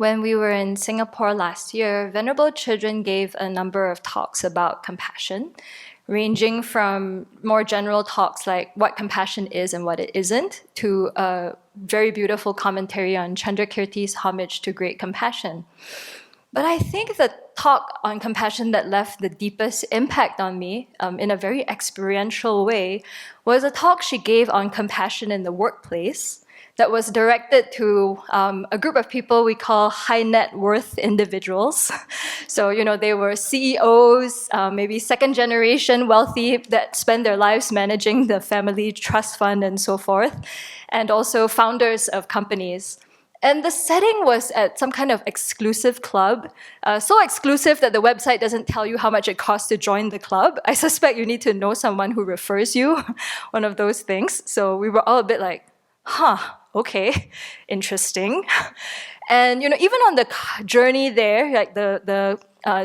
when we were in Singapore last year, Venerable Children gave a number of talks about compassion, ranging from more general talks like what compassion is and what it isn't, to a very beautiful commentary on Chandrakirti's homage to great compassion. But I think the talk on compassion that left the deepest impact on me in a very experiential way was a talk she gave on compassion in the workplace that was directed to a group of people we call high net worth individuals. So, they were CEOs, maybe second generation wealthy that spend their lives managing the family trust fund and so forth, and also founders of companies. And the setting was at some kind of exclusive club, so exclusive that the website doesn't tell you how much it costs to join the club. I suspect you need to know someone who refers you, one of those things. So we were all a bit like, okay, interesting. And even on the journey there, like the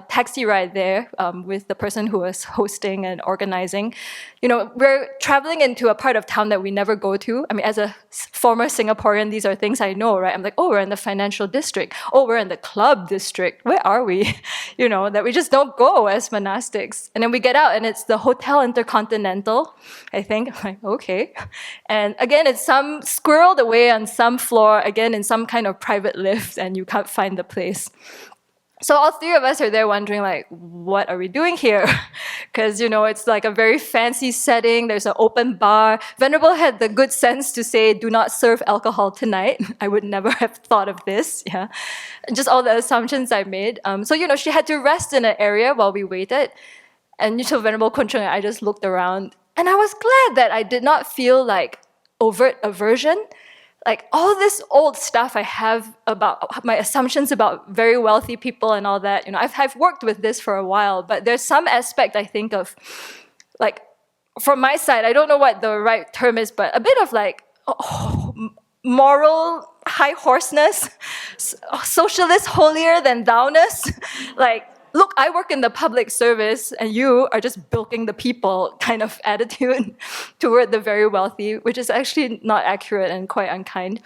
taxi ride there with the person who was hosting and organizing, we're traveling into a part of town that we never go to. I mean, as a former Singaporean, these are things I know, right? I'm like, oh, we're in the financial district. Oh, we're in the club district. Where are we? That we just don't go as monastics. And then we get out and it's the Hotel Intercontinental, I think. I'm like, okay. And again, it's some squirreled away on some floor, again, in some kind of private lift, and you can't find the place. So all three of us are there wondering, like, what are we doing here? Because, it's like a very fancy setting. There's an open bar. Venerable had the good sense to say, do not serve alcohol tonight. I would never have thought of this, yeah. Just all the assumptions I made. So, she had to rest in an area while we waited. And Venerable Kunchung and I just looked around. And I was glad that I did not feel like overt aversion. Like all this old stuff I have about my assumptions about very wealthy people and all that, I've worked with this for a while, but there's some aspect I think of, like, from my side, I don't know what the right term is, but a bit of like moral high horseness, socialist holier than thou-ness, like, look, I work in the public service and you are just bilking the people kind of attitude toward the very wealthy, which is actually not accurate and quite unkind.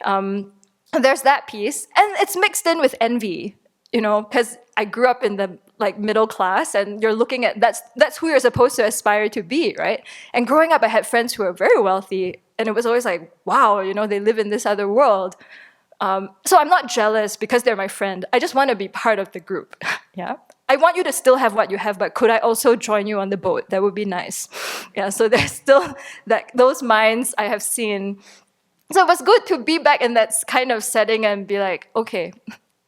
There's that piece. And it's mixed in with envy, because I grew up in the middle class and you're looking at, that's who you're supposed to aspire to be, right? And growing up, I had friends who were very wealthy and it was always like, wow, they live in this other world. So I'm not jealous because they're my friend. I just want to be part of the group. Yeah, I want you to still have what you have, but could I also join you on the boat? That would be nice. Yeah, so there's still those minds I have seen. So it was good to be back in that kind of setting and be like, okay,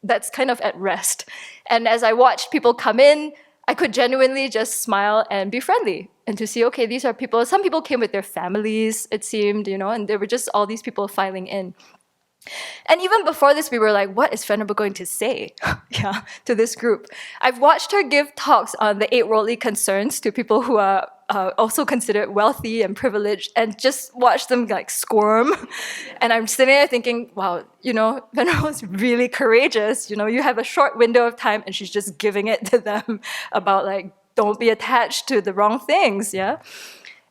that's kind of at rest. And as I watched people come in, I could genuinely just smile and be friendly and to see, okay, these are people. Some people came with their families, it seemed, and there were just all these people filing in. And even before this, we were like, what is Venerable going to say to this group? I've watched her give talks on the 8 worldly concerns to people who are also considered wealthy and privileged, and just watch them squirm. And I'm sitting there thinking, wow, Venerable is really courageous. You have a short window of time and she's just giving it to them about don't be attached to the wrong things, yeah?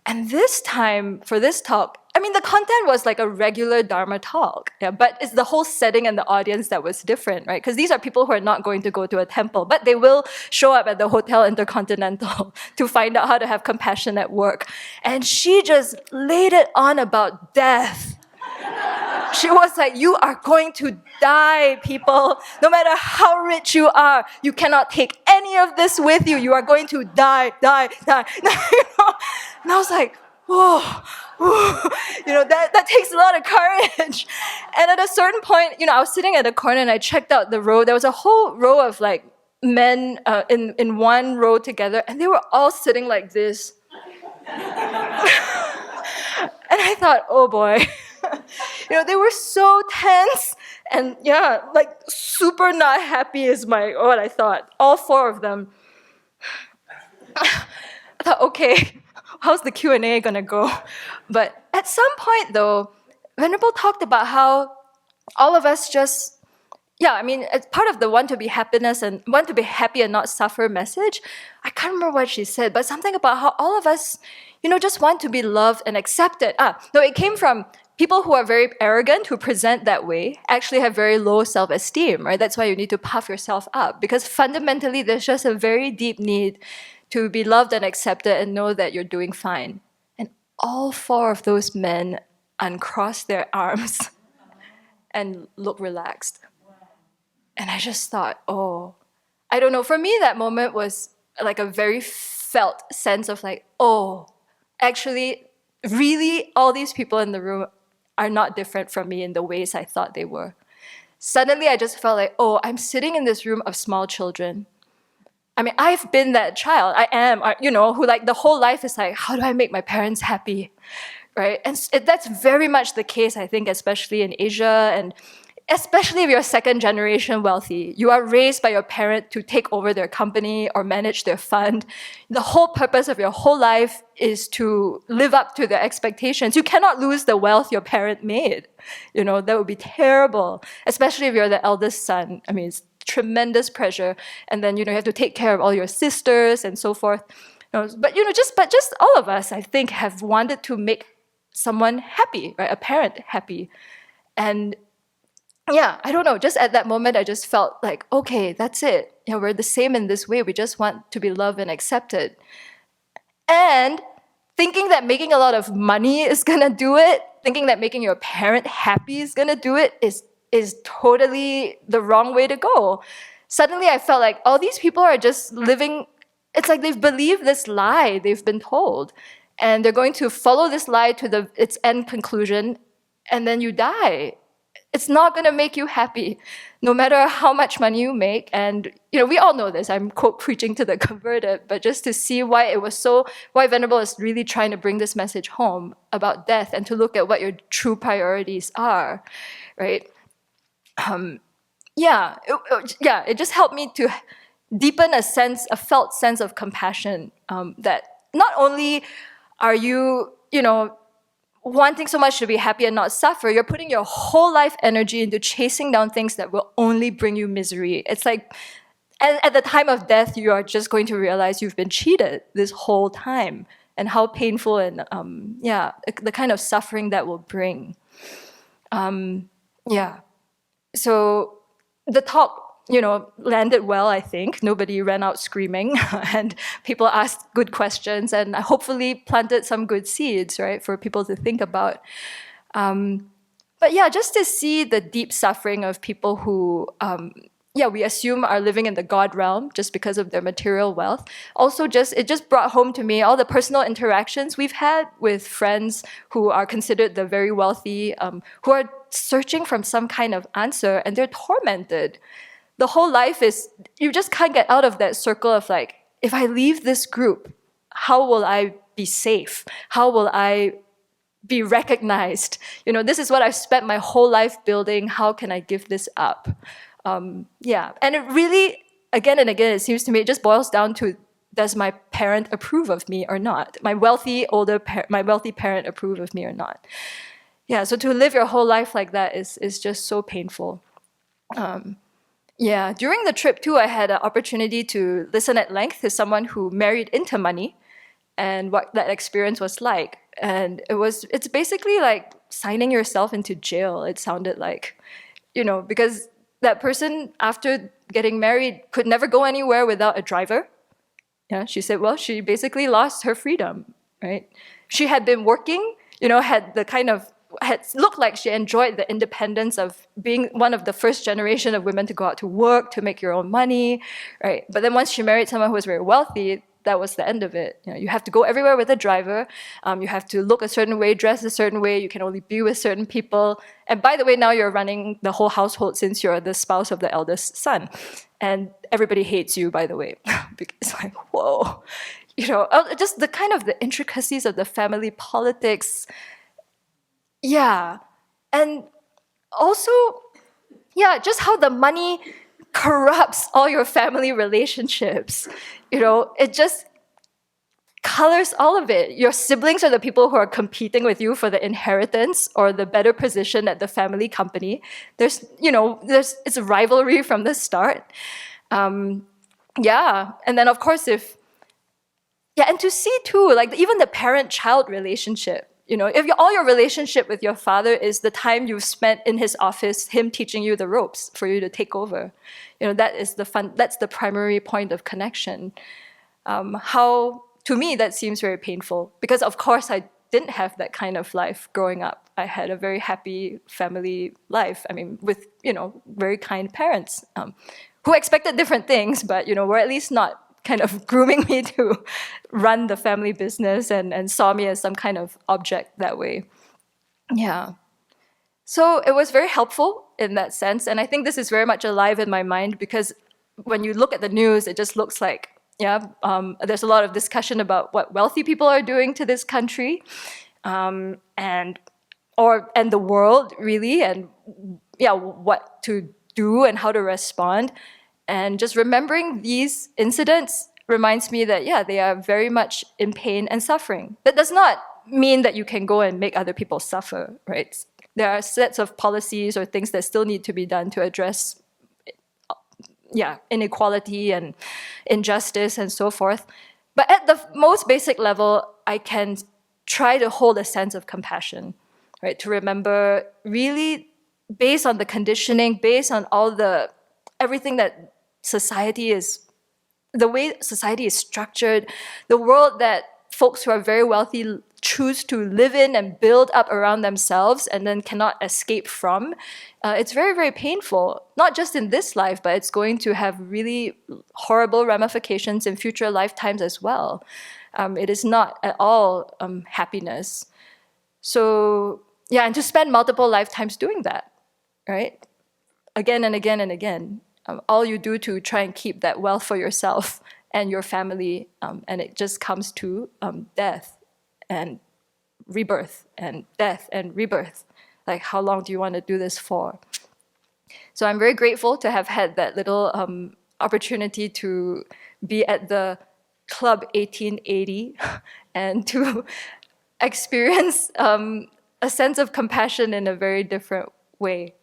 And this time, for this talk, the content was like a regular Dharma talk, yeah, but it's the whole setting and the audience that was different, right? Because these are people who are not going to go to a temple, but they will show up at the Hotel Intercontinental to find out how to have compassion at work. And she just laid it on about death. She was like, you are going to die, people. No matter how rich you are, you cannot take any of this with you. You are going to die. And I was like, whoa, that takes a lot of courage. And at a certain point, I was sitting at a corner and I checked out the row. There was a whole row of men in one row together, and they were all sitting like this. And I thought, oh boy. They were so tense and super not happy is what I thought. All 4 of them. I thought, okay, how's the Q&A gonna go? But at some point though, Venerable talked about how all of us just, it's part of the want to be happiness and want to be happy and not suffer message. I can't remember what she said, but something about how all of us, just want to be loved and accepted. No, it came from people who are very arrogant, who present that way, actually have very low self-esteem, right? That's why you need to puff yourself up, because fundamentally there's just a very deep need to be loved and accepted and know that you're doing fine. And all four of those men uncrossed their arms and looked relaxed. And I just thought, oh, I don't know, for me that moment was like a very felt sense of like, oh, actually, really, all these people in the room are not different from me in the ways I thought they were. Suddenly, I just felt like, oh, I'm sitting in this room of small children. I mean, I've been that child. I am, who like the whole life is like, how do I make my parents happy, right? And that's very much the case, I think, especially in Asia, and especially if you're second generation wealthy. You are raised by your parent to take over their company or manage their fund. The whole purpose of your whole life is to live up to their expectations. You cannot lose the wealth your parent made. That would be terrible, especially if you're the eldest son. I mean, it's tremendous pressure. And then, you have to take care of all your sisters and so forth. But just all of us, I think, have wanted to make someone happy, right? A parent happy. And yeah, I don't know, just at that moment, I just felt like, okay, that's it. We're the same in this way. We just want to be loved and accepted. And thinking that making a lot of money is gonna do it, thinking that making your parent happy is gonna do it is totally the wrong way to go. Suddenly I felt like all these people are just living, it's like they've believed this lie they've been told. And they're going to follow this lie to its end conclusion, and then you die. It's not going to make you happy, no matter how much money you make. And, we all know this. I'm quote preaching to the converted, but just to see why Venerable is really trying to bring this message home about death and to look at what your true priorities are, right? It just helped me to deepen a felt sense of compassion, that not only are you, wanting so much to be happy and not suffer, you're putting your whole life energy into chasing down things that will only bring you misery. It's like, at the time of death, you are just going to realize you've been cheated this whole time, and how painful and the kind of suffering that will bring. So the talk, landed well, I think. Nobody ran out screaming, and people asked good questions, and I hopefully planted some good seeds, right, for people to think about. But just to see the deep suffering of people who, we assume are living in the God realm just because of their material wealth. Also, it just brought home to me all the personal interactions we've had with friends who are considered the very wealthy, who are searching for some kind of answer, and they're tormented. The whole life is, you just can't get out of that circle of like, if I leave this group, how will I be safe? How will I be recognized? This is what I've spent my whole life building. How can I give this up? And it really, again and again, it seems to me, it just boils down to, does my parent approve of me or not? My wealthy parent approve of me or not? So to live your whole life like that is just so painful. During the trip too, I had an opportunity to listen at length to someone who married into money and what that experience was like. And it's basically like signing yourself into jail, it sounded like, because that person, after getting married, could never go anywhere without a driver. She said, well, she basically lost her freedom, right? She had been working, had looked like she enjoyed the independence of being one of the first generation of women to go out to work, to make your own money, right? But then once she married someone who was very wealthy, that was the end of it. You have to go everywhere with a driver. You have to look a certain way, dress a certain way. You can only be with certain people. And by the way, now you're running the whole household since you're the spouse of the eldest son. And everybody hates you, by the way. Because it's like, whoa. Just the kind of the intricacies of the family politics. And also, just how the money corrupts all your family relationships. It just colors all of it. Your siblings are the people who are competing with you for the inheritance or the better position at the family company. It's a rivalry from the start. And then of course and to see too, like even the parent-child relationship, if all your relationship with your father is the time you've spent in his office, him teaching you the ropes for you to take over, that's the primary point of connection. To me, that seems very painful because, of course, I didn't have that kind of life growing up. I had a very happy family life. I mean, with, very kind parents who expected different things, but, were at least not kind of grooming me to run the family business and saw me as some kind of object that way. Yeah. So it was very helpful in that sense. And I think this is very much alive in my mind because when you look at the news, it just looks like, there's a lot of discussion about what wealthy people are doing to this country and the world, really, and what to do and how to respond. And just remembering these incidents reminds me that, they are very much in pain and suffering. That does not mean that you can go and make other people suffer, right? There are sets of policies or things that still need to be done to address inequality and injustice and so forth. But at the most basic level, I can try to hold a sense of compassion, right? To remember really based on the conditioning, based on everything that the way society is structured, the world that folks who are very wealthy choose to live in and build up around themselves and then cannot escape from, it's very, very painful, not just in this life, but it's going to have really horrible ramifications in future lifetimes as well. It is not at all happiness. So, and to spend multiple lifetimes doing that, right? Again and again and again. All you do to try and keep that wealth for yourself and your family, and it just comes to death and rebirth and death and rebirth. Like, how long do you want to do this for? So I'm very grateful to have had that little opportunity to be at the Club 1880 and to experience a sense of compassion in a very different way.